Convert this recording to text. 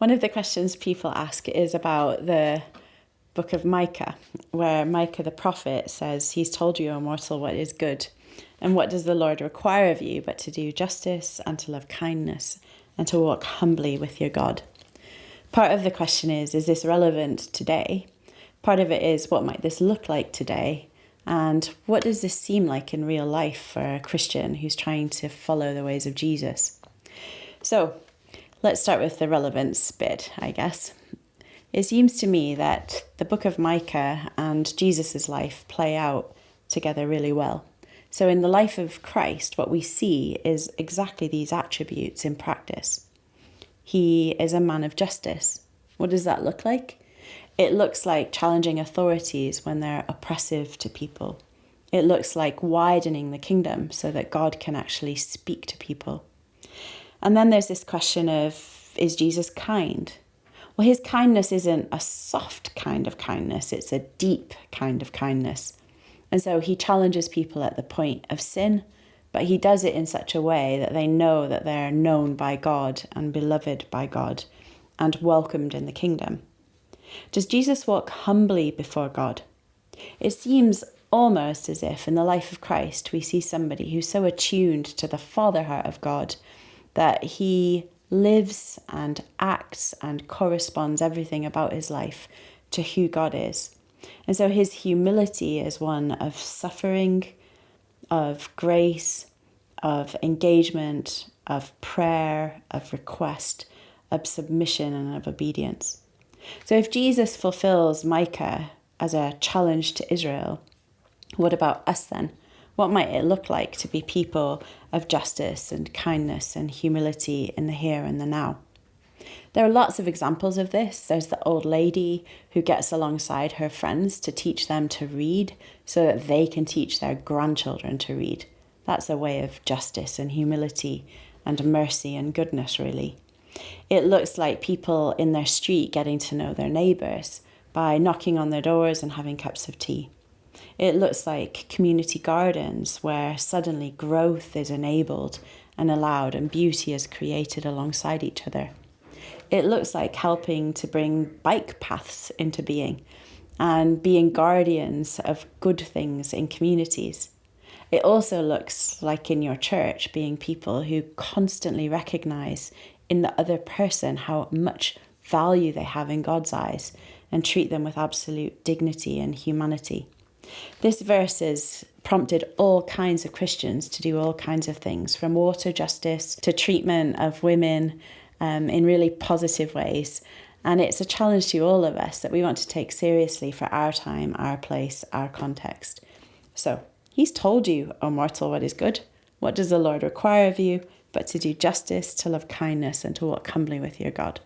One of the questions people ask is about the book of Micah, where Micah the prophet says, "He's told you, O mortal, what is good. And what does the Lord require of you but to do justice and to love kindness and to walk humbly with your God?" Part of the question is this relevant today? Part of it is, what might this look like today? And what does this seem like in real life for a Christian who's trying to follow the ways of Jesus? So let's start with the relevance bit, I guess. It seems to me that the book of Micah and Jesus's life play out together really well. So in the life of Christ, what we see is exactly these attributes in practice. He is a man of justice. What does that look like? It looks like challenging authorities when they're oppressive to people. It looks like widening the kingdom so that God can actually speak to people. And then there's this question of, is Jesus kind? Well, his kindness isn't a soft kind of kindness, it's a deep kind of kindness. And so he challenges people at the point of sin, but he does it in such a way that they know that they're known by God and beloved by God and welcomed in the kingdom. Does Jesus walk humbly before God? It seems almost as if in the life of Christ we see somebody who's so attuned to the Father heart of God that he lives and acts and corresponds everything about his life to who God is. And so his humility is one of suffering, of grace, of engagement, of prayer, of request, of submission and of obedience. So if Jesus fulfills Micah as a challenge to Israel, what about us then? What might it look like to be people of justice and kindness and humility in the here and the now? There are lots of examples of this. There's the old lady who gets alongside her friends to teach them to read so that they can teach their grandchildren to read. That's a way of justice and humility and mercy and goodness, really. It looks like people in their street getting to know their neighbours by knocking on their doors and having cups of tea. It looks like community gardens where suddenly growth is enabled and allowed and beauty is created alongside each other. It looks like helping to bring bike paths into being and being guardians of good things in communities. It also looks like in your church being people who constantly recognise in the other person how much value they have in God's eyes and treat them with absolute dignity and humanity. This verse has prompted all kinds of Christians to do all kinds of things, from water justice to treatment of women in really positive ways. And it's a challenge to all of us that we want to take seriously for our time, our place, our context. So he's told you, O mortal, what is good. What does the Lord require of you but to do justice, to love kindness, and to walk humbly with your God?